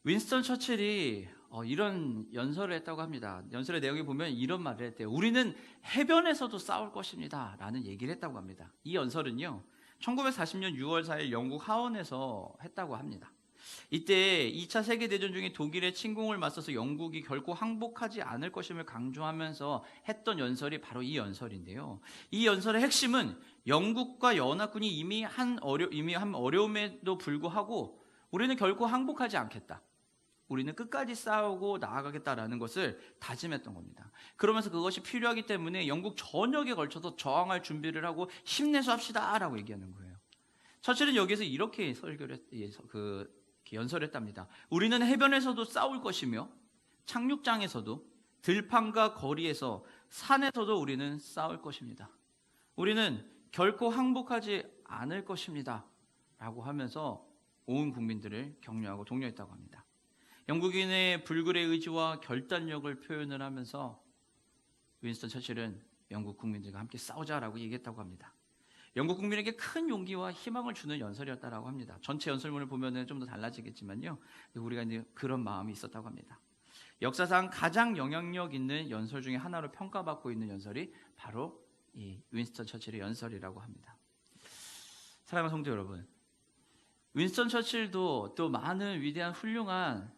윈스턴 처칠이 이런 연설을 했다고 합니다. 연설의 내용에 보면 이런 말을 했대요. 우리는 해변에서도 싸울 것입니다 라는 얘기를 했다고 합니다. 이 연설은요 1940년 6월 4일 영국 하원에서 했다고 합니다. 이때 2차 세계대전 중에 독일의 침공을 맞서서 영국이 결코 항복하지 않을 것임을 강조하면서 했던 연설이 바로 이 연설인데요. 이 연설의 핵심은 영국과 연합군이 이미 한 어려움에도 불구하고 우리는 결코 항복하지 않겠다, 우리는 끝까지 싸우고 나아가겠다라는 것을 다짐했던 겁니다. 그러면서 그것이 필요하기 때문에 영국 전역에 걸쳐서 저항할 준비를 하고 힘내서 합시다라고 얘기하는 거예요. 처칠은 여기서 이렇게 연설을 했답니다. 우리는 해변에서도 싸울 것이며 착륙장에서도 들판과 거리에서 산에서도 우리는 싸울 것입니다. 우리는 결코 항복하지 않을 것입니다 라고 하면서 온 국민들을 격려하고 독려했다고 합니다. 영국인의 불굴의 의지와 결단력을 표현을 하면서 윈스턴 처칠은 영국 국민들과 함께 싸우자라고 얘기했다고 합니다. 영국 국민에게 큰 용기와 희망을 주는 연설이었다고 합니다. 전체 연설문을 보면 좀 더 달라지겠지만요, 우리가 이제 그런 마음이 있었다고 합니다. 역사상 가장 영향력 있는 연설 중에 하나로 평가받고 있는 연설이 바로 이 윈스턴 처칠의 연설이라고 합니다. 사랑하는 성도 여러분, 윈스턴 처칠도 또 많은 위대한 훌륭한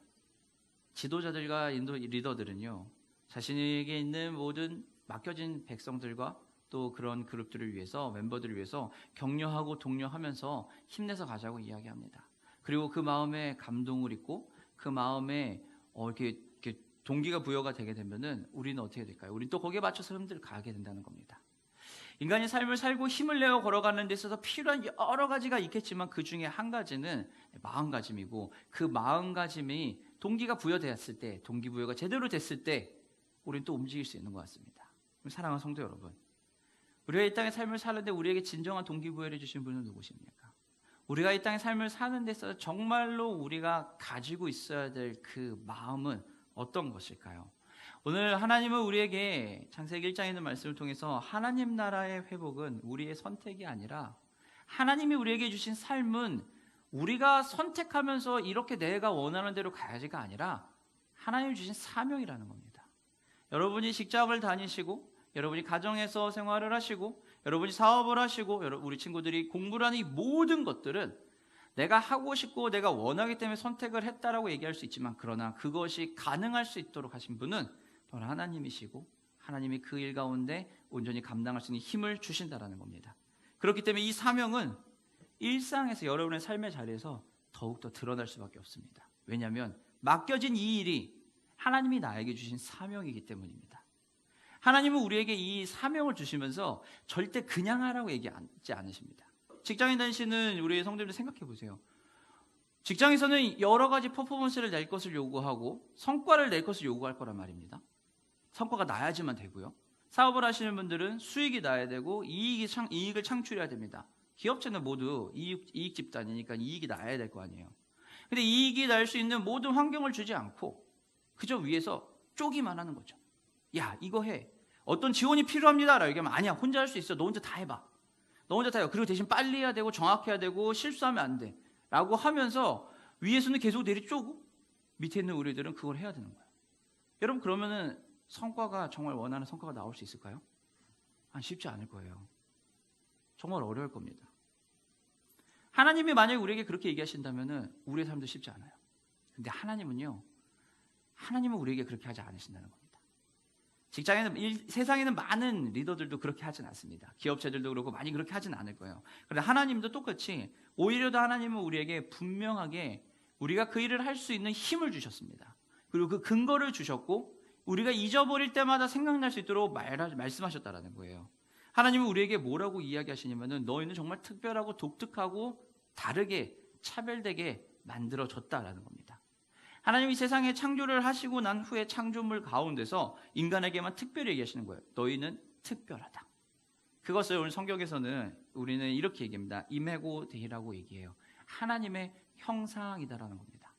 지도자들과 인도 리더들은요, 자신에게 있는 모든 맡겨진 백성들과 또 그런 그룹들을 위해서, 멤버들을 위해서 격려하고 독려하면서 힘내서 가자고 이야기합니다. 그리고 그 마음에 감동을 입고 그 마음에 이렇게 동기가 부여가 되게 되면은 우리는 어떻게 될까요? 우리는 또 거기에 맞춰서 흔들 가게 된다는 겁니다. 인간이 삶을 살고 힘을 내어 걸어가는 데 있어서 필요한 여러 가지가 있겠지만 그 중에 한 가지는 마음가짐이고, 그 마음가짐이 동기가 부여되었을 때, 동기부여가 제대로 됐을 때 우리는 또 움직일 수 있는 것 같습니다. 사랑하는 성도 여러분, 우리가 이 땅의 삶을 사는데 우리에게 진정한 동기부여를 주신 분은 누구십니까? 우리가 이 땅의 삶을 사는 데 있어서 정말로 우리가 가지고 있어야 될 그 마음은 어떤 것일까요? 오늘 하나님은 우리에게 창세기 1장에 있는 말씀을 통해서 하나님 나라의 회복은 우리의 선택이 아니라, 하나님이 우리에게 주신 삶은 우리가 선택하면서 이렇게 내가 원하는 대로 가야지가 아니라 하나님이 주신 사명이라는 겁니다. 여러분이 직장을 다니시고, 여러분이 가정에서 생활을 하시고, 여러분이 사업을 하시고, 우리 친구들이 공부를 하는 이 모든 것들은 내가 하고 싶고 내가 원하기 때문에 선택을 했다라고 얘기할 수 있지만, 그러나 그것이 가능할 수 있도록 하신 분은 바로 하나님이시고, 하나님이 그 일 가운데 온전히 감당할 수 있는 힘을 주신다라는 겁니다. 그렇기 때문에 이 사명은 일상에서, 여러분의 삶의 자리에서 더욱더 드러날 수밖에 없습니다. 왜냐하면 맡겨진 이 일이 하나님이 나에게 주신 사명이기 때문입니다. 하나님은 우리에게 이 사명을 주시면서 절대 그냥 하라고 얘기하지 않으십니다. 직장에 다니시는 우리 성도님들 생각해 보세요. 직장에서는 여러 가지 퍼포먼스를 낼 것을 요구하고 성과를 낼 것을 요구할 거란 말입니다. 성과가 나야지만 되고요. 사업을 하시는 분들은 수익이 나야 되고 이익을 창출해야 됩니다. 기업체는 모두 이익 집단이니까 이익이 나야 될 거 아니에요. 근데 이익이 날 수 있는 모든 환경을 주지 않고 그저 위에서 쪼기만 하는 거죠. 야, 이거 해. 어떤 지원이 필요합니다 라고 얘기하면, 아니야, 혼자 할 수 있어. 너 혼자 다 해봐. 너 혼자 다 해요. 그리고 대신 빨리 해야 되고 정확해야 되고 실수하면 안 돼 라고 하면서 위에서는 계속 내리쪼고 밑에 있는 우리들은 그걸 해야 되는 거예요. 여러분, 그러면은 성과가, 정말 원하는 성과가 나올 수 있을까요? 쉽지 않을 거예요. 정말 어려울 겁니다. 하나님이 만약에 우리에게 그렇게 얘기하신다면은 우리의 삶도 쉽지 않아요. 근데 하나님은 우리에게 그렇게 하지 않으신다는 겁니다. 직장에는, 세상에는 많은 리더들도 그렇게 하진 않습니다. 기업체들도 그렇고 많이 그렇게 하진 않을 거예요. 그런데 하나님도 똑같이, 오히려 더 하나님은 우리에게 분명하게 우리가 그 일을 할 수 있는 힘을 주셨습니다. 그리고 그 근거를 주셨고, 우리가 잊어버릴 때마다 생각날 수 있도록 말씀하셨다라는 거예요. 하나님은 우리에게 뭐라고 이야기하시냐면은, 너희는 정말 특별하고 독특하고 다르게 차별되게 만들어졌다라는 겁니다. 하나님이 세상에 창조를 하시고 난 후에 창조물 가운데서 인간에게만 특별히 얘기하시는 거예요. 너희는 특별하다. 그것을 오늘 성경에서는 우리는 이렇게 얘기합니다. 임해고 데히라고 얘기해요. 하나님의 형상이다라는 겁니다.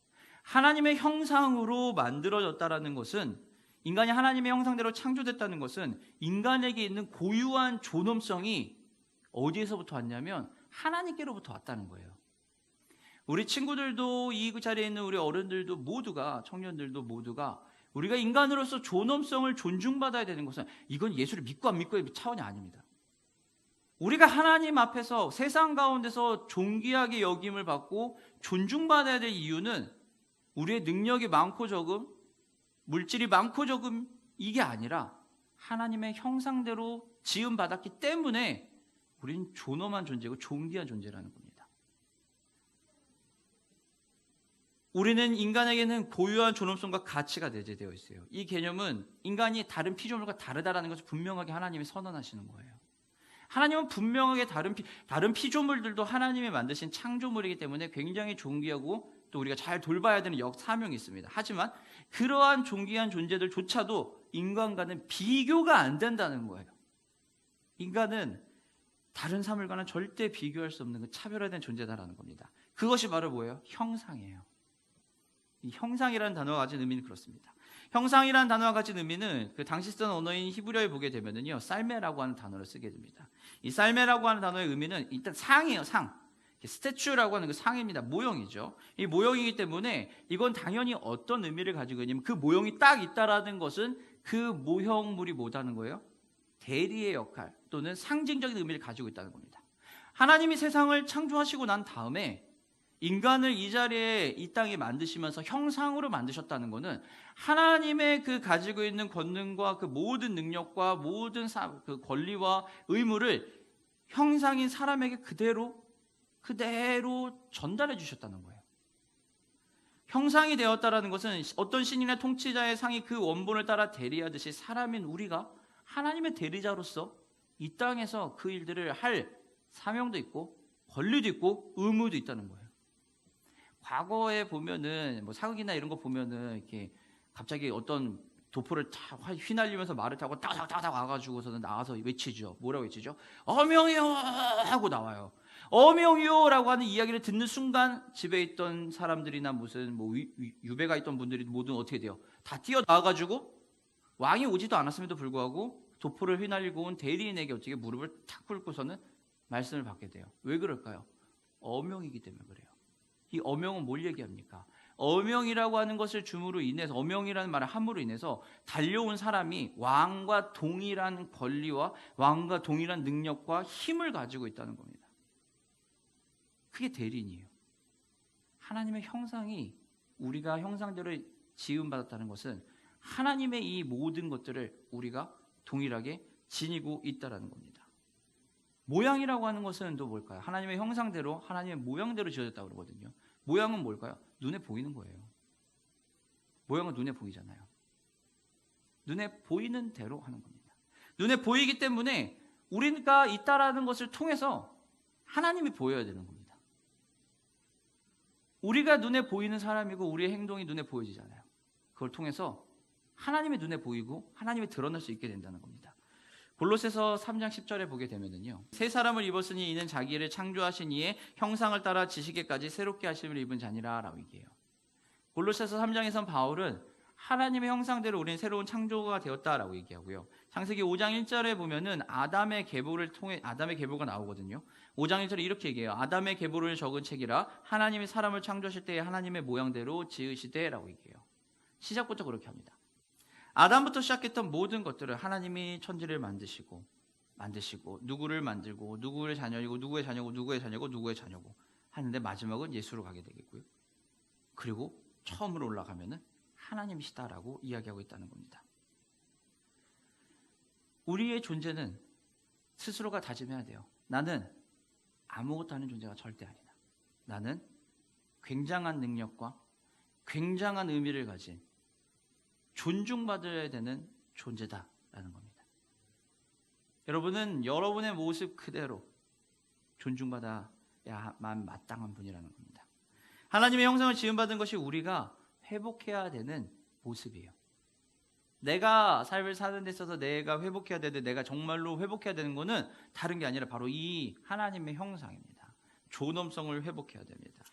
하나님의 형상으로 만들어졌다라는 것은, 인간이 하나님의 형상대로 창조됐다는 것은 인간에게 있는 고유한 존엄성이 어디에서부터 왔냐면 하나님께로부터 왔다는 거예요. 우리 친구들도 이 자리에 있는 우리 어른들도 모두가 청년들도 모두가 우리가 인간으로서 존엄성을 존중받아야 되는 것은 이건 예수를 믿고 안 믿고의 차원이 아닙니다. 우리가 하나님 앞에서 세상 가운데서 존귀하게 여김을 받고 존중받아야 될 이유는 우리의 능력이 많고 적음, 물질이 많고 적음 이게 아니라 하나님의 형상대로 지음받았기 때문에 우리는 존엄한 존재고 존귀한 존재라는 겁니다. 우리는 인간에게는 고유한 존엄성과 가치가 내재되어 있어요. 이 개념은 인간이 다른 피조물과 다르다라는 것을 분명하게 하나님이 선언하시는 거예요. 하나님은 분명하게 다른 피조물들도 하나님이 만드신 창조물이기 때문에 굉장히 존귀하고 또 우리가 잘 돌봐야 되는 사명이 있습니다. 하지만 그러한 존귀한 존재들조차도 인간과는 비교가 안 된다는 거예요. 인간은 다른 사물과는 절대 비교할 수 없는 그 차별화된 존재다라는 겁니다. 그것이 바로 뭐예요? 형상이에요. 이 형상이라는 단어가 가진 의미는 그렇습니다. 형상이라는 단어가 가진 의미는 그 당시 쓰던 언어인 히브리어에 보게 되면은요, 쌀메라고 하는 단어를 쓰게 됩니다. 이 쌀메라고 하는 단어의 의미는 일단 상이에요, 상. 스태츄라고 하는 그 상입니다. 모형이죠. 이 모형이기 때문에 이건 당연히 어떤 의미를 가지고 있냐면 그 모형이 딱 있다라는 것은 그 모형물이 뭐다는 거예요? 대리의 역할 또는 상징적인 의미를 가지고 있다는 겁니다. 하나님이 세상을 창조하시고 난 다음에 인간을 이 자리에 이 땅에 만드시면서 형상으로 만드셨다는 것은 하나님의 그 가지고 있는 권능과 그 모든 능력과 모든 그 권리와 의무를 형상인 사람에게 그대로 전달해 주셨다는 거예요. 형상이 되었다라는 것은 어떤 신이나 통치자의 상이 그 원본을 따라 대리하듯이 사람인 우리가 하나님의 대리자로서 이 땅에서 그 일들을 할 사명도 있고 권리도 있고 의무도 있다는 거예요. 과거에 보면은 뭐 사극이나 이런 거 보면은 이렇게 갑자기 어떤 도포를 탁 휘날리면서 말을 타고 따닥따닥 와가지고서는 나와서 외치죠. 뭐라고 외치죠? 어명이요 하고 나와요. 어명이요라고 하는 이야기를 듣는 순간 집에 있던 사람들이나 무슨 뭐 유배가 있던 분들이 모두 어떻게 돼요? 다 뛰어 나와가지고 왕이 오지도 않았음에도 불구하고 도포를 휘날리고 온 대리인에게 어떻게 무릎을 탁 꿇고서는 말씀을 받게 돼요. 왜 그럴까요? 어명이기 때문에 그래요. 이 어명은 뭘 얘기합니까? 어명이라고 하는 것을 줌으로 인해서, 어명이라는 말을 함으로 인해서 달려온 사람이 왕과 동일한 권리와 왕과 동일한 능력과 힘을 가지고 있다는 겁니다. 그게 대리인이에요. 하나님의 형상이 우리가 형상대로 지음받았다는 것은 하나님의 이 모든 것들을 우리가 동일하게 지니고 있다는 겁니다. 모양이라고 하는 것은 또 뭘까요? 하나님의 형상대로 하나님의 모양대로 지어졌다고 그러거든요. 모양은 뭘까요? 눈에 보이는 거예요. 모양은 눈에 보이잖아요. 눈에 보이는 대로 하는 겁니다. 눈에 보이기 때문에 우리가 있다라는 것을 통해서 하나님이 보여야 되는 겁니다. 우리가 눈에 보이는 사람이고 우리의 행동이 눈에 보여지잖아요. 그걸 통해서 하나님의 눈에 보이고 하나님이 드러날 수 있게 된다는 겁니다. 골로새서 3장 10절에 보게 되면은요, 새 사람을 입었으니 이는 자기를 창조하신 이의 형상을 따라 지시기까지 새롭게 하심을 입은 자니라라고 얘기해요. 골로새서 3장에선 바울은 하나님의 형상대로 우리는 새로운 창조가 되었다라고 얘기하고요. 창세기 5장 1절에 보면은 아담의 계보를 통해 아담의 계보가 나오거든요. 5장 1절에 이렇게 얘기해요. 아담의 계보를 적은 책이라 하나님이 사람을 창조하실 때에 하나님의 모양대로 지으시되라고 얘기해요. 시작부터 그렇게 합니다. 아담부터 시작했던 모든 것들을 하나님이 천지를 만드시고 누구를 만들고 누구의 자녀이고 누구의 자녀고 누구의 자녀고 누구의 자녀고 하는데 마지막은 예수로 가게 되겠고요. 그리고 처음으로 올라가면은 하나님이시다라고 이야기하고 있다는 겁니다. 우리의 존재는 스스로가 다짐해야 돼요. 나는 아무것도 아닌 존재가 절대 아니다. 나는 굉장한 능력과 굉장한 의미를 가진 존중받아야 되는 존재다라는 겁니다. 여러분은 여러분의 모습 그대로 존중받아야만 마땅한 분이라는 겁니다. 하나님의 형상을 지음받은 것이 우리가 회복해야 되는 모습이에요. 내가 삶을 사는 데 있어서 내가 회복해야 되는데 내가 정말로 회복해야 되는 것은 다른 게 아니라 바로 이 하나님의 형상입니다. 존엄성을 회복해야 됩니다.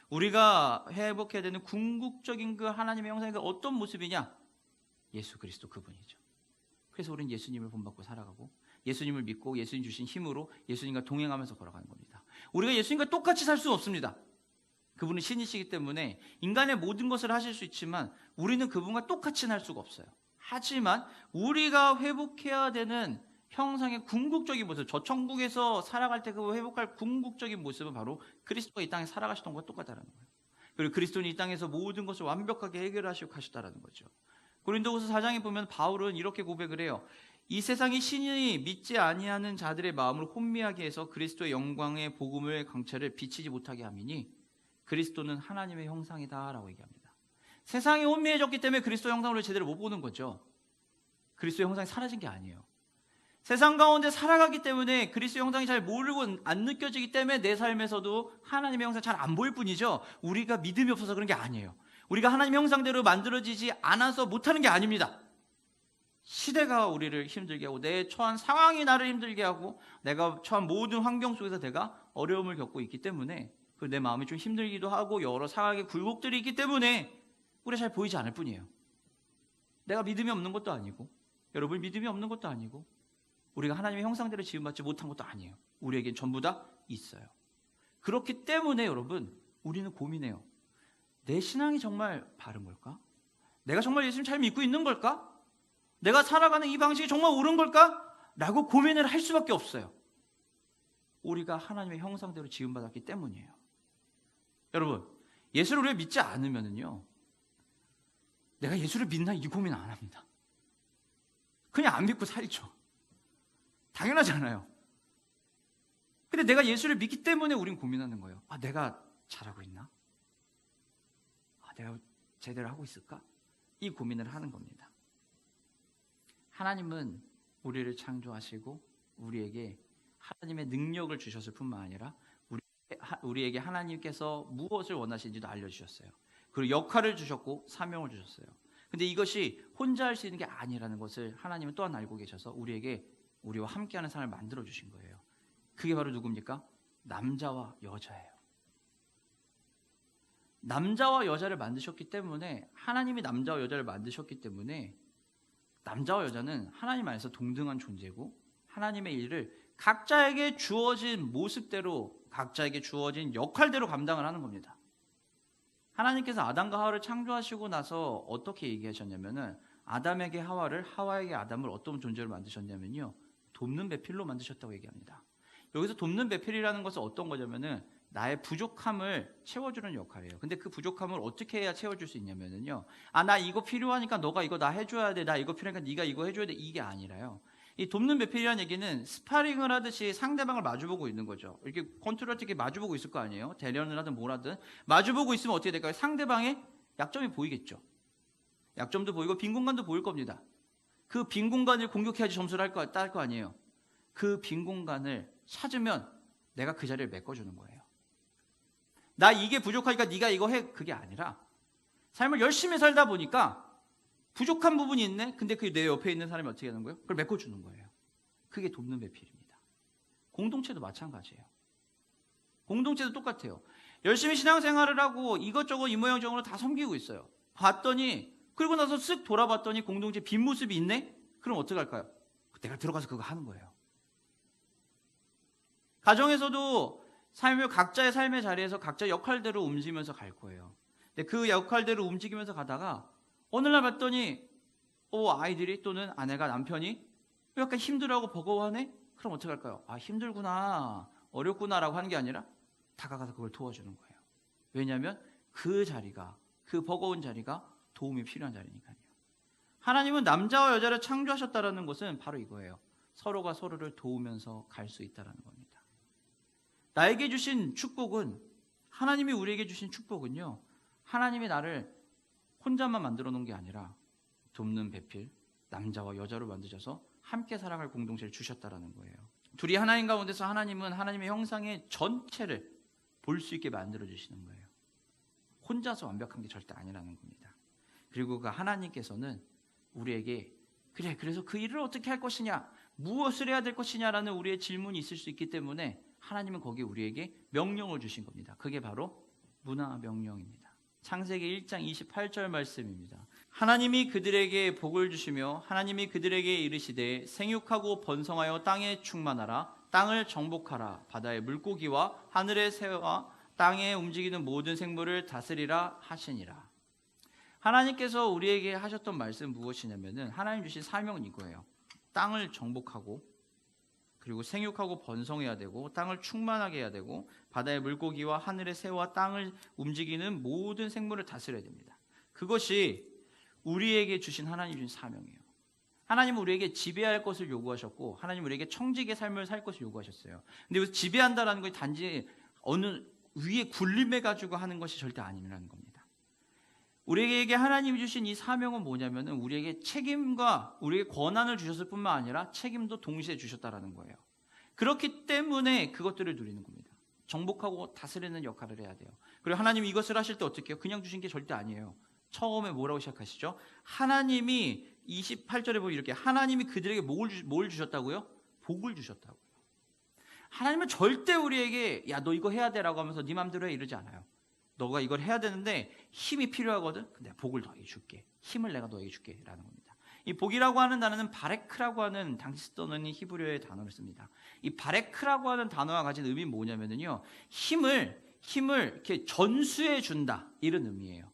우리가 회복해야 되는 궁극적인 그 하나님의 형상이 어떤 모습이냐? 예수 그리스도 그분이죠. 그래서 우리는 예수님을 본받고 살아가고 예수님을 믿고 예수님 주신 힘으로 예수님과 동행하면서 걸어가는 겁니다. 우리가 예수님과 똑같이 살 수는 없습니다. 그분은 신이시기 때문에 인간의 모든 것을 하실 수 있지만 우리는 그분과 똑같이는 할 수가 없어요. 하지만 우리가 회복해야 되는 형상의 궁극적인 모습, 저 천국에서 살아갈 때 그 회복할 궁극적인 모습은 바로 그리스도가 이 땅에 살아가시던 것과 똑같다는 거예요. 그리고 그리스도는 이 땅에서 모든 것을 완벽하게 해결하시고 가셨다는 거죠. 고린도후서 4장에 보면 바울은 이렇게 고백을 해요. 이 세상이 신이 믿지 아니하는 자들의 마음을 혼미하게 해서 그리스도의 영광의 복음의 광채를 비치지 못하게 함이니 그리스도는 하나님의 형상이다라고 얘기합니다. 세상이 혼미해졌기 때문에 그리스도 형상을 제대로 못 보는 거죠. 그리스도의 형상이 사라진 게 아니에요. 세상 가운데 살아가기 때문에 그리스도 형상이 잘 모르고 안 느껴지기 때문에 내 삶에서도 하나님의 형상이 잘 안 보일 뿐이죠. 우리가 믿음이 없어서 그런 게 아니에요. 우리가 하나님의 형상대로 만들어지지 않아서 못하는 게 아닙니다. 시대가 우리를 힘들게 하고 내 처한 상황이 나를 힘들게 하고 내가 처한 모든 환경 속에서 내가 어려움을 겪고 있기 때문에 내 마음이 좀 힘들기도 하고 여러 상황의 굴곡들이 있기 때문에 우리가 잘 보이지 않을 뿐이에요. 내가 믿음이 없는 것도 아니고 여러분 믿음이 없는 것도 아니고 우리가 하나님의 형상대로 지음받지 못한 것도 아니에요. 우리에겐 전부 다 있어요. 그렇기 때문에 여러분 우리는 고민해요. 내 신앙이 정말 바른 걸까? 내가 정말 예수님 잘 믿고 있는 걸까? 내가 살아가는 이 방식이 정말 옳은 걸까? 라고 고민을 할 수밖에 없어요. 우리가 하나님의 형상대로 지음받았기 때문이에요. 여러분 예수를 우리가 믿지 않으면요 내가 예수를 믿나 이 고민 안 합니다. 그냥 안 믿고 살죠. 당연하잖아요. 근데 내가 예수를 믿기 때문에 우린 고민하는 거예요. 내가 잘하고 있나? 내가 제대로 하고 있을까? 이 고민을 하는 겁니다. 하나님은 우리를 창조하시고 우리에게 하나님의 능력을 주셨을 뿐만 아니라 우리에게 하나님께서 무엇을 원하시는지도 알려주셨어요. 그리고 역할을 주셨고 사명을 주셨어요. 근데 이것이 혼자 할 수 있는 게 아니라는 것을 하나님은 또한 알고 계셔서 우리와 함께하는 삶을 만들어 주신 거예요. 그게 바로 누굽니까? 남자와 여자예요. 남자와 여자를 만드셨기 때문에 하나님이 남자와 여자를 만드셨기 때문에 남자와 여자는 하나님 안에서 동등한 존재고 하나님의 일을 각자에게 주어진 모습대로 각자에게 주어진 역할대로 감당을 하는 겁니다. 하나님께서 아담과 하와를 창조하시고 나서 어떻게 얘기하셨냐면은 아담에게 하와를 하와에게 아담을 어떤 존재로 만드셨냐면요 돕는 배필로 만드셨다고 얘기합니다. 여기서 돕는 배필이라는 것은 어떤 거냐면은 나의 부족함을 채워주는 역할이에요. 근데 그 부족함을 어떻게 해야 채워줄 수 있냐면요 나 이거 필요하니까 너가 이거 나 해줘야 돼. 나 이거 필요하니까 네가 이거 해줘야 돼. 이게 아니라요. 이 돕는 배필이라는 얘기는 스파링을 하듯이 상대방을 마주보고 있는 거죠. 이렇게 컨트롤 이렇게 마주보고 있을 거 아니에요. 대련을 하든 뭘 하든 마주보고 있으면 어떻게 될까요? 상대방의 약점이 보이겠죠. 약점도 보이고 빈 공간도 보일 겁니다. 그 빈 공간을 공격해야지 점수를 딸 거 아니에요. 그 빈 공간을 찾으면 내가 그 자리를 메꿔주는 거예요. 나 이게 부족하니까 네가 이거 해. 그게 아니라 삶을 열심히 살다 보니까 부족한 부분이 있네. 근데 그 내 옆에 있는 사람이 어떻게 하는 거예요? 그걸 메꿔주는 거예요. 그게 돕는 배필입니다. 공동체도 마찬가지예요. 공동체도 똑같아요. 열심히 신앙생활을 하고 이것저것 이 모양 저모양 다 섬기고 있어요. 봤더니 그리고 나서 쓱 돌아봤더니 공동체 빈 모습이 있네? 그럼 어떻게 할까요? 내가 들어가서 그거 하는 거예요. 가정에서도 각자의 삶의 자리에서 각자 역할대로 움직이면서 갈 거예요. 근데 그 역할대로 움직이면서 가다가 어느 날 봤더니 아이들이 또는 아내가 남편이 약간 힘들어하고 버거워하네? 그럼 어떻게 할까요? 힘들구나 어렵구나라고 하는 게 아니라 다가가서 그걸 도와주는 거예요. 왜냐하면 그 자리가 그 버거운 자리가 도움이 필요한 자리니까요. 하나님은 남자와 여자를 창조하셨다는 것은 바로 이거예요. 서로가 서로를 도우면서 갈 수 있다는 겁니다. 나에게 주신 축복은 하나님이 우리에게 주신 축복은요 하나님이 나를 혼자만 만들어 놓은 게 아니라 돕는 배필 남자와 여자로 만드셔서 함께 살아갈 공동체를 주셨다라는 거예요. 둘이 하나님 가운데서 하나님은 하나님의 형상의 전체를 볼 수 있게 만들어 주시는 거예요. 혼자서 완벽한 게 절대 아니라는 겁니다. 그리고 그 하나님께서는 우리에게 그래서 그 일을 어떻게 할 것이냐 무엇을 해야 될 것이냐라는 우리의 질문이 있을 수 있기 때문에 하나님은 거기에 우리에게 명령을 주신 겁니다. 그게 바로 문화 명령입니다. 창세기 1장 28절 말씀입니다. 하나님이 그들에게 복을 주시며 하나님이 그들에게 이르시되 생육하고 번성하여 땅에 충만하라 땅을 정복하라 바다의 물고기와 하늘의 새와 땅에 움직이는 모든 생물을 다스리라 하시니라. 하나님께서 우리에게 하셨던 말씀 무엇이냐면은 하나님 주신 사명은 이거예요. 땅을 정복하고 그리고 생육하고 번성해야 되고 땅을 충만하게 해야 되고 바다의 물고기와 하늘의 새와 땅을 움직이는 모든 생물을 다스려야 됩니다. 그것이 우리에게 주신 하나님 주신 사명이에요. 하나님은 우리에게 지배할 것을 요구하셨고 하나님은 우리에게 청지기의 삶을 살 것을 요구하셨어요. 근데 여기서 지배한다라는 것이 단지 어느 위에 군림해 가지고 하는 것이 절대 아니라는 겁니다. 우리에게 하나님이 주신 이 사명은 뭐냐면은 우리에게 책임과 우리에게 권한을 주셨을 뿐만 아니라 책임도 동시에 주셨다라는 거예요. 그렇기 때문에 그것들을 누리는 겁니다. 정복하고 다스리는 역할을 해야 돼요. 그리고 하나님이 이것을 하실 때 어떻게 해요? 그냥 주신 게 절대 아니에요. 처음에 뭐라고 시작하시죠? 하나님이 28절에 보면 이렇게 하나님이 그들에게 뭘 주셨다고요? 복을 주셨다고요. 하나님은 절대 우리에게 야 너 이거 해야 돼라고 하면서 네 맘대로 해 이러지 않아요. 너가 이걸 해야 되는데 힘이 필요하거든. 근데 복을 너에게 줄게. 힘을 내가 너에게 줄게 라는 겁니다. 이 복이라고 하는 단어는 바레크라고 하는 당시 쓰던 히브리어의 단어를 씁니다. 이 바레크라고 하는 단어가 가진 의미는 뭐냐면요. 힘을 이렇게 전수해 준다 이런 의미예요.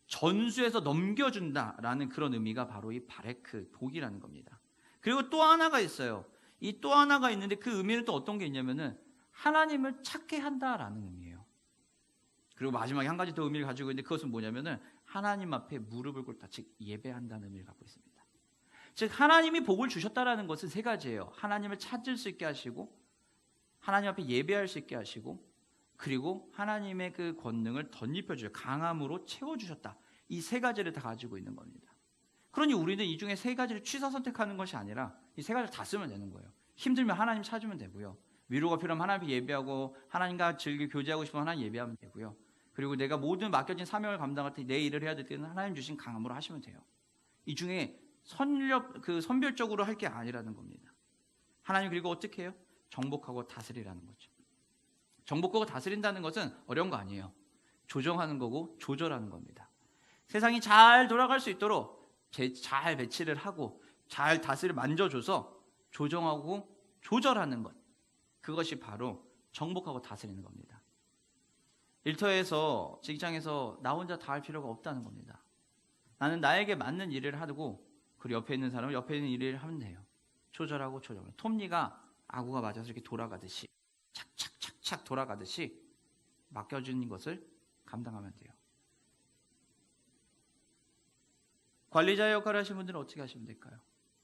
전수해서 넘겨준다라는 그런 의미가 바로 이 바레크 복이라는 겁니다. 그리고 또 하나가 있어요. 이 또 하나가 있는데 그 의미는 또 어떤 게 있냐면은 하나님을 찾게 한다라는 의미예요. 그리고 마지막에 한 가지 더 의미를 가지고 있는데 그것은 뭐냐면은 하나님 앞에 무릎을 꿇다, 즉 예배한다는 의미를 갖고 있습니다. 즉 하나님이 복을 주셨다라는 것은 세 가지예요. 하나님을 찾을 수 있게 하시고 하나님 앞에 예배할 수 있게 하시고 그리고 하나님의 그 권능을 덧입혀 주셔 강함으로 채워 주셨다. 이 세 가지를 다 가지고 있는 겁니다. 그러니 우리는 이 중에 세 가지를 취사 선택하는 것이 아니라 이 세 가지를 다 쓰면 되는 거예요. 힘들면 하나님 찾으면 되고요. 위로가 필요하면 하나님 예배하고 하나님과 즐겨 교제하고 싶으면 하나님 예배하면 되고요. 그리고 내가 모든 맡겨진 사명을 감당할 때 내 일을 해야 될 때는 하나님 주신 강함으로 하시면 돼요. 이 중에 선별적으로 할 게 아니라는 겁니다. 하나님 그리고 어떻게 해요? 정복하고 다스리라는 거죠. 정복하고 다스린다는 것은 어려운 거 아니에요. 조정하는 거고 조절하는 겁니다. 세상이 잘 돌아갈 수 있도록 잘 배치를 하고 잘 다스려 만져줘서 조정하고 조절하는 것. 그것이 바로 정복하고 다스리는 겁니다. 일터에서 직장에서 나 혼자 다 할 필요가 없다는 겁니다. 나는 나에게 맞는 일을 하고 그리고 옆에 있는 사람은 옆에 있는 일을 하면 돼요. 조절하고 조절. 톱니가 아구가 맞아서 이렇게 돌아가듯이 착착착착 돌아가듯이 맡겨주는 것을 감당하면 돼요. 관리자 역할을 하시는 분들은 어떻게 하시면 될까요?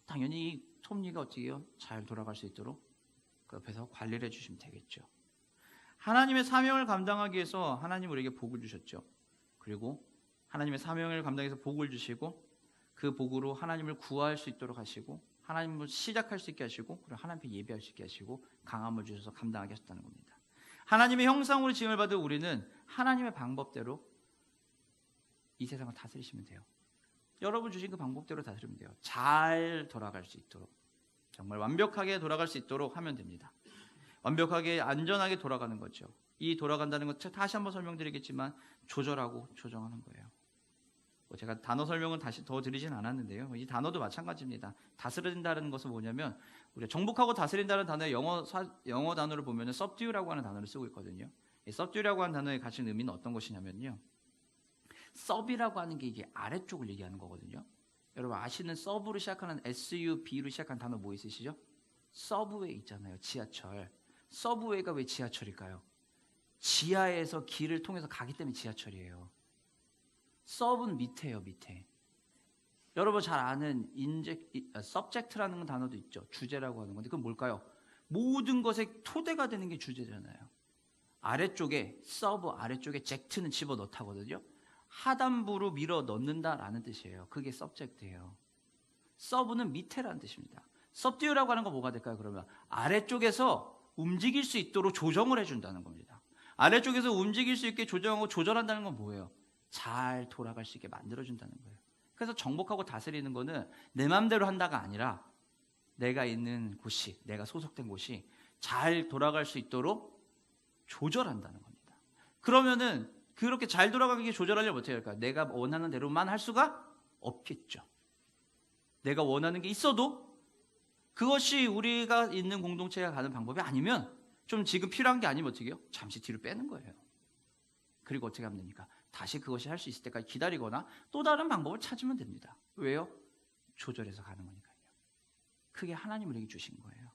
당연히 이 톱니가 어떻게 해요? 잘 돌아갈 수 있도록 그 옆에서 관리를 해주시면 되겠죠. 하나님의 사명을 감당하기 위해서 하나님 우리에게 복을 주셨죠. 그리고 하나님의 사명을 감당해서 복을 주시고 그 복으로 하나님을 구할 수 있도록 하시고 하나님을 시작할 수 있게 하시고 그리고 하나님 앞에 예배할 수 있게 하시고 강함을 주셔서 감당하게 하셨다는 겁니다. 하나님의 형상으로 지음을 받은 우리는 하나님의 방법대로 이 세상을 다스리시면 돼요. 여러분 주신 그 방법대로 다스리면 돼요. 잘 돌아갈 수 있도록 정말 완벽하게 돌아갈 수 있도록 하면 됩니다. 완벽하게 안전하게 돌아가는 거죠. 이 돌아간다는 것 다시 한번 설명드리겠지만 조절하고 조정하는 거예요. 제가 단어 설명은 다시 더 드리진 않았는데요. 이 단어도 마찬가지입니다. 다스린다는 것은 뭐냐면 우리가 정복하고 다스린다는 단어의 영어 단어를 보면 subdue라고 하는 단어를 쓰고 있거든요. 이 subdue라고 하는 단어의 가진 의미는 어떤 것이냐면요. sub이라고 하는 게 이게 아래쪽을 얘기하는 거거든요. 여러분 아시는 sub로 시작하는 SUB로 시작한 단어 뭐 있으시죠? 서브웨이 있잖아요. 지하철. 서브웨이가 왜 지하철일까요? 지하에서 길을 통해서 가기 때문에 지하철이에요. 서브는 밑에요, 밑에. 여러분 잘 아는 subject라는 단어도 있죠. 주제라고 하는 건데 그건 뭘까요? 모든 것의 토대가 되는 게 주제잖아요. 아래쪽에 서브 아래쪽에 젝트는 집어 넣다거든요. 하단부로 밀어 넣는다라는 뜻이에요. 그게 subject예요. 서브는 밑에라는 뜻입니다. subdue라고 하는 건 뭐가 될까요? 그러면 아래쪽에서 움직일 수 있도록 조정을 해준다는 겁니다. 아래쪽에서 움직일 수 있게 조정하고 조절한다는 건 뭐예요? 잘 돌아갈 수 있게 만들어준다는 거예요. 그래서 정복하고 다스리는 거는 내 마음대로 한다가 아니라 내가 있는 곳이, 내가 소속된 곳이 잘 돌아갈 수 있도록 조절한다는 겁니다. 그러면은 그렇게 잘 돌아가게 조절하려면 어떻게 할까요? 내가 원하는 대로만 할 수가 없겠죠. 내가 원하는 게 있어도 그것이 우리가 있는 공동체가 가는 방법이 아니면 좀 지금 필요한 게 아니면 어떻게 해요? 잠시 뒤로 빼는 거예요. 그리고 어떻게 하면 됩니까? 다시 그것이 할 수 있을 때까지 기다리거나 또 다른 방법을 찾으면 됩니다. 왜요? 조절해서 가는 거니까요. 그게 하나님 우리에게 주신 거예요.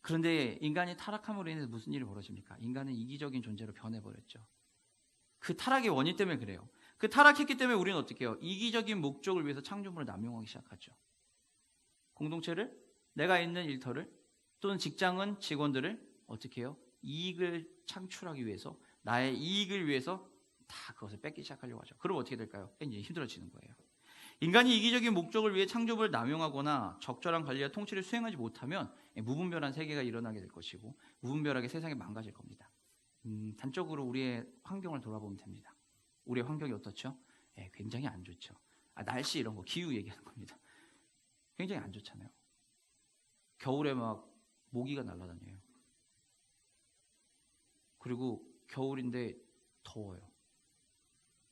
그런데 인간이 타락함으로 인해서 무슨 일이 벌어집니까? 인간은 이기적인 존재로 변해버렸죠. 그 타락의 원인 때문에 그래요. 그 타락했기 때문에 우리는 어떻게 해요? 이기적인 목적을 위해서 창조물을 남용하기 시작하죠. 공동체를, 내가 있는 일터를, 또는 직장은 직원들을 어떻게 해요? 이익을 창출하기 위해서, 나의 이익을 위해서 다 그것을 뺏기 시작하려고 하죠. 그럼 어떻게 될까요? 이제 힘들어지는 거예요. 인간이 이기적인 목적을 위해 창조물을 남용하거나 적절한 관리와 통치를 수행하지 못하면 무분별한 세계가 일어나게 될 것이고 무분별하게 세상이 망가질 겁니다. 단적으로 우리의 환경을 돌아보면 됩니다. 우리의 환경이 어떻죠? 굉장히 안 좋죠. 날씨 이런 거, 기후 얘기하는 겁니다. 굉장히 안 좋잖아요. 겨울에 막 모기가 날아다녀요. 그리고 겨울인데 더워요.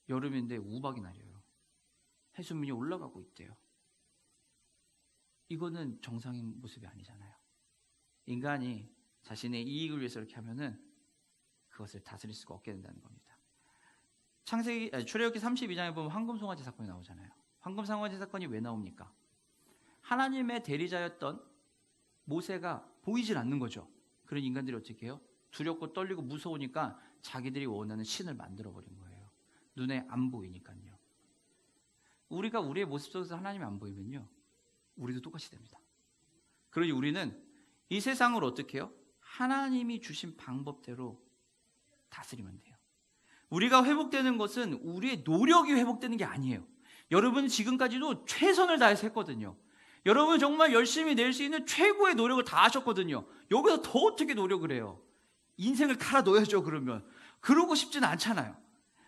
여름인데 우박이 날려요. 해수면이 올라가고 있대요. 이거는 정상인 모습이 아니잖아요. 인간이 자신의 이익을 위해서 이렇게 하면은 그것을 다스릴 수가 없게 된다는 겁니다. 출애굽기 32장에 보면 황금송아지 사건이 나오잖아요. 황금송아지 사건이 왜 나옵니까? 하나님의 대리자였던 모세가 보이질 않는 거죠. 그런 인간들이 어떻게 해요? 두렵고 떨리고 무서우니까 자기들이 원하는 신을 만들어버린 거예요. 눈에 안 보이니까요. 우리가 우리의 모습 속에서 하나님이 안 보이면요, 우리도 똑같이 됩니다. 그러니 우리는 이 세상을 어떻게 해요? 하나님이 주신 방법대로 다스리면 돼요. 우리가 회복되는 것은 우리의 노력이 회복되는 게 아니에요. 여러분 지금까지도 최선을 다해서 했거든요. 여러분 정말 열심히 낼 수 있는 최고의 노력을 다 하셨거든요. 여기서 더 어떻게 노력을 해요? 인생을 갈아 넣어야죠. 그러면 그러고 싶지는 않잖아요.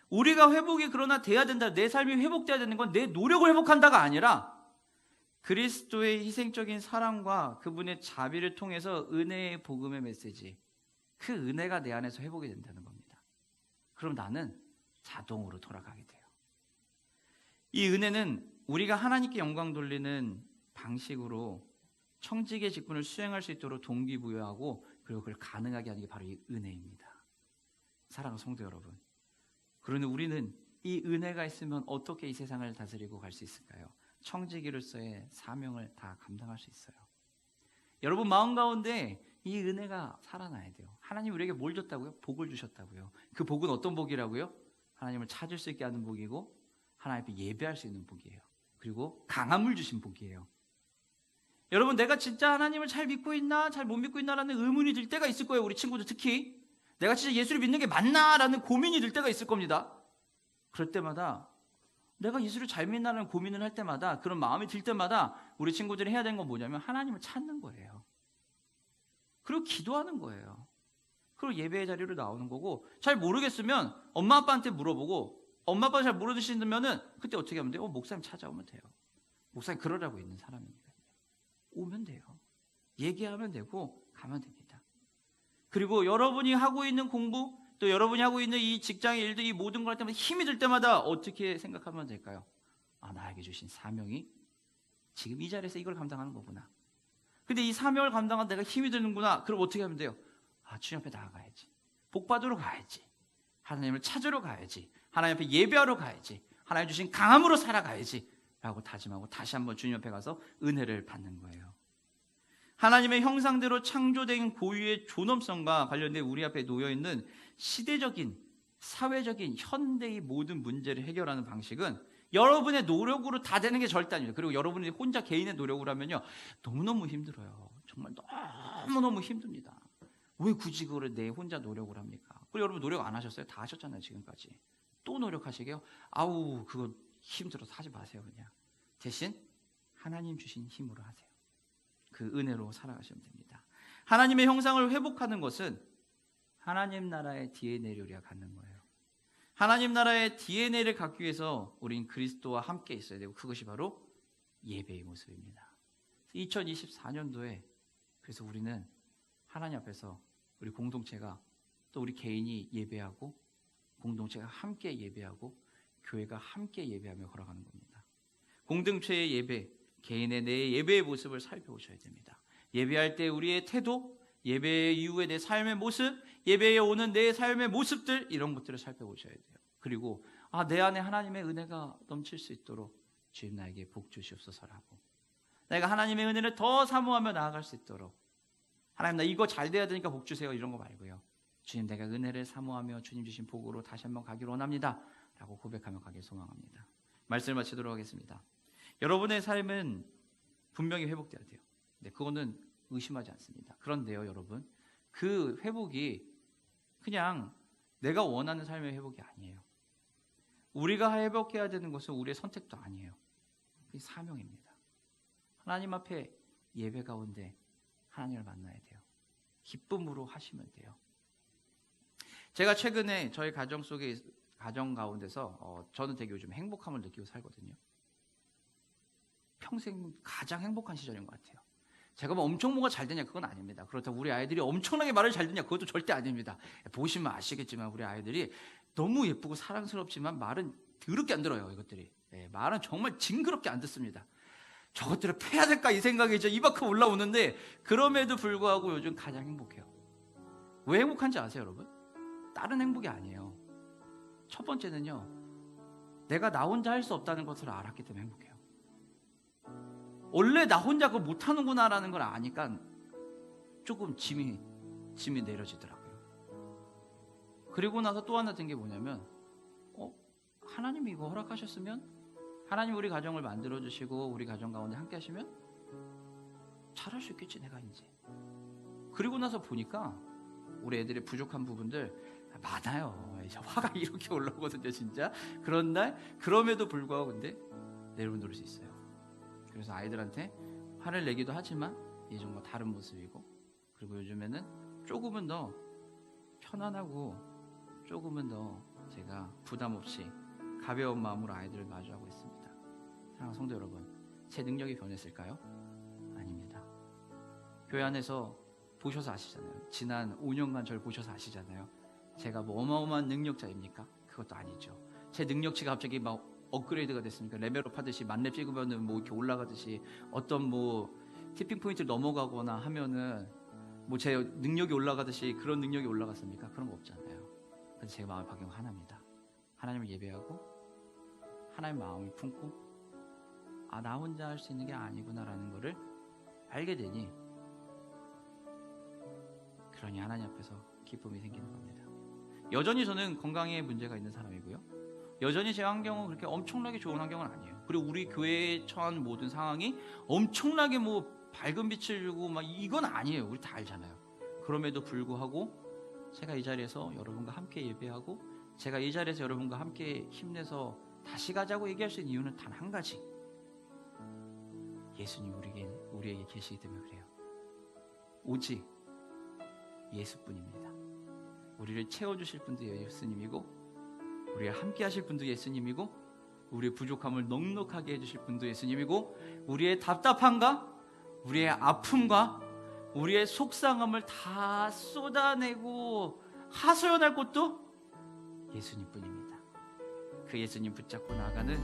우리가 회복이 그러나 돼야 된다, 내 삶이 회복돼야 되는 건 내 노력을 회복한다가 아니라 그리스도의 희생적인 사랑과 그분의 자비를 통해서 은혜의 복음의 메시지, 그 은혜가 내 안에서 회복이 된다는 겁니다. 그럼 나는 자동으로 돌아가게 돼요. 이 은혜는 우리가 하나님께 영광 돌리는 방식으로 청지기의 직분을 수행할 수 있도록 동기부여하고 그리고 그걸 가능하게 하는 게 바로 이 은혜입니다. 사랑하는 성도 여러분, 그러니 우리는 이 은혜가 있으면 어떻게 이 세상을 다스리고 갈 수 있을까요? 청지기로서의 사명을 다 감당할 수 있어요. 여러분 마음 가운데 이 은혜가 살아나야 돼요. 하나님 우리에게 뭘 줬다고요? 복을 주셨다고요. 그 복은 어떤 복이라고요? 하나님을 찾을 수 있게 하는 복이고 하나님 앞에 예배할 수 있는 복이에요. 그리고 강함을 주신 복이에요. 여러분 내가 진짜 하나님을 잘 믿고 있나 잘 못 믿고 있나라는 의문이 들 때가 있을 거예요. 우리 친구들 특히 내가 진짜 예수를 믿는 게 맞나라는 고민이 들 때가 있을 겁니다. 그럴 때마다 내가 예수를 잘 믿나라는 고민을 할 때마다, 그런 마음이 들 때마다 우리 친구들이 해야 되는 건 뭐냐면 하나님을 찾는 거예요. 그리고 기도하는 거예요. 그리고 예배의 자리로 나오는 거고, 잘 모르겠으면 엄마 아빠한테 물어보고, 엄마 아빠가 잘 모르시면은 그때 어떻게 하면 돼요? 목사님 찾아오면 돼요. 목사님 그러라고 있는 사람이니까요. 오면 돼요. 얘기하면 되고 가면 됩니다. 그리고 여러분이 하고 있는 공부, 또 여러분이 하고 있는 이 직장의 일들, 이 모든 걸 할 때마다 힘이 들 때마다 어떻게 생각하면 될까요? 나에게 주신 사명이 지금 이 자리에서 이걸 감당하는 거구나. 근데 이 사명을 감당한 내가 힘이 드는구나. 그럼 어떻게 하면 돼요? 주님 앞에 나아가야지. 복 받으러 가야지. 하나님을 찾으러 가야지. 하나님 앞에 예배하러 가야지. 하나님 주신 강함으로 살아가야지. 라고 다짐하고 다시 한번 주님 앞에 가서 은혜를 받는 거예요. 하나님의 형상대로 창조된 고유의 존엄성과 관련된 우리 앞에 놓여있는 시대적인, 사회적인, 현대의 모든 문제를 해결하는 방식은 여러분의 노력으로 다 되는 게 절대 아니에요. 그리고 여러분이 혼자 개인의 노력으로 하면요, 너무너무 힘들어요. 정말 너무너무 힘듭니다. 왜 굳이 그거를 내 혼자 노력을 합니까? 그리고 여러분 노력 안 하셨어요? 다 하셨잖아요, 지금까지. 또 노력하시게요? 그거 힘들어서 하지 마세요, 그냥. 대신 하나님 주신 힘으로 하세요. 그 은혜로 살아가시면 됩니다. 하나님의 형상을 회복하는 것은 하나님 나라의 DNA를 갖는 거예요. 하나님 나라의 DNA를 갖기 위해서 우린 그리스도와 함께 있어야 되고, 그것이 바로 예배의 모습입니다. 2024년도에 그래서 우리는 하나님 앞에서 우리 공동체가, 또 우리 개인이 예배하고 공동체가 함께 예배하고 교회가 함께 예배하며 걸어가는 겁니다. 공동체의 예배, 개인의 내 예배의 모습을 살펴보셔야 됩니다. 예배할 때 우리의 태도, 예배 이후에 내 삶의 모습, 예배에 오는 내 삶의 모습들, 이런 것들을 살펴보셔야 돼요. 그리고 내 안에 하나님의 은혜가 넘칠 수 있도록 주님 나에게 복 주시옵소서라고, 내가 하나님의 은혜를 더 사모하며 나아갈 수 있도록, 하나님 나 이거 잘 돼야 되니까 복 주세요, 이런 거 말고요. 주님, 내가 은혜를 사모하며 주님 주신 복으로 다시 한번 가기를 원합니다 라고 고백하며 가길 소망합니다. 말씀을 마치도록 하겠습니다. 여러분의 삶은 분명히 회복돼야 돼요. 네, 그거는 의심하지 않습니다. 그런데요, 여러분, 그 회복이 그냥 내가 원하는 삶의 회복이 아니에요. 우리가 회복해야 되는 것은 우리의 선택도 아니에요. 그게 사명입니다. 하나님 앞에 예배 가운데 하나님을 만나야 돼요. 기쁨으로 하시면 돼요. 제가 최근에 저희 가정 가운데서 저는 되게 요즘 행복함을 느끼고 살거든요. 평생 가장 행복한 시절인 것 같아요. 제가 뭐 엄청 뭐가 잘 되냐, 그건 아닙니다. 그렇다고 우리 아이들이 엄청나게 말을 잘 듣냐, 그것도 절대 아닙니다. 보시면 아시겠지만 우리 아이들이 너무 예쁘고 사랑스럽지만 말은 더럽게 안 들어요. 이것들이 말은 정말 징그럽게 안 듣습니다. 저것들을 패야 될까 이 생각이 입 밖으로 올라오는데, 그럼에도 불구하고 요즘 가장 행복해요. 왜 행복한지 아세요, 여러분? 다른 행복이 아니에요. 첫 번째는요, 내가 나 혼자 할 수 없다는 것을 알았기 때문에 행복해요. 원래 나 혼자 그거 못하는구나 라는 걸 아니까 조금 짐이 내려지더라고요. 그리고 나서 또 하나 든 게 뭐냐면, 하나님이 이거 허락하셨으면, 하나님 우리 가정을 만들어주시고 우리 가정 가운데 함께 하시면 잘할 수 있겠지 내가 이제. 그리고 나서 보니까 우리 애들의 부족한 부분들 많아요. 화가 이렇게 올라오거든요 진짜. 그런 날, 그럼에도 불구하고 근데 내려놓을 수 있어요. 그래서 아이들한테 화를 내기도 하지만 예전과 다른 모습이고, 그리고 요즘에는 조금은 더 편안하고 조금은 더 제가 부담 없이 가벼운 마음으로 아이들을 마주하고 있습니다. 사랑하는 성도 여러분, 제 능력이 변했을까요? 아닙니다. 교회 안에서 보셔서 아시잖아요. 지난 5년간 저를 보셔서 아시잖아요. 제가 뭐 어마어마한 능력자입니까? 그것도 아니죠. 제 능력치가 갑자기 막 업그레이드가 됐으니까 레벨업 하듯이 만렙 찍으면은 뭐 이렇게 올라가듯이 어떤 뭐 티핑 포인트를 넘어가거나 하면은 뭐 제 능력이 올라가듯이 그런 능력이 올라갔습니까? 그런 거 없잖아요. 그래서 제 마음의 방향은 하나입니다. 하나님을 예배하고 하나님 마음을 품고 나 혼자 할 수 있는 게 아니구나라는 거를 알게 되니, 그러니 하나님 앞에서 기쁨이 생기는 겁니다. 여전히 저는 건강에 문제가 있는 사람이고요. 여전히 제 환경은 그렇게 엄청나게 좋은 환경은 아니에요. 그리고 우리 교회에 처한 모든 상황이 엄청나게 뭐 밝은 빛을 주고 막 이건 아니에요. 우리 다 알잖아요. 그럼에도 불구하고 제가 이 자리에서 여러분과 함께 예배하고, 제가 이 자리에서 여러분과 함께 힘내서 다시 가자고 얘기할 수 있는 이유는 단 한 가지, 예수님 우리에게 계시기 때문에 그래요. 오직 예수뿐입니다. 우리를 채워주실 분도 예수님이고, 우리와 함께 하실 분도 예수님이고, 우리의 부족함을 넉넉하게 해주실 분도 예수님이고, 우리의 답답함과 우리의 아픔과 우리의 속상함을 다 쏟아내고 하소연할 곳도 예수님뿐입니다. 그 예수님 붙잡고 나가는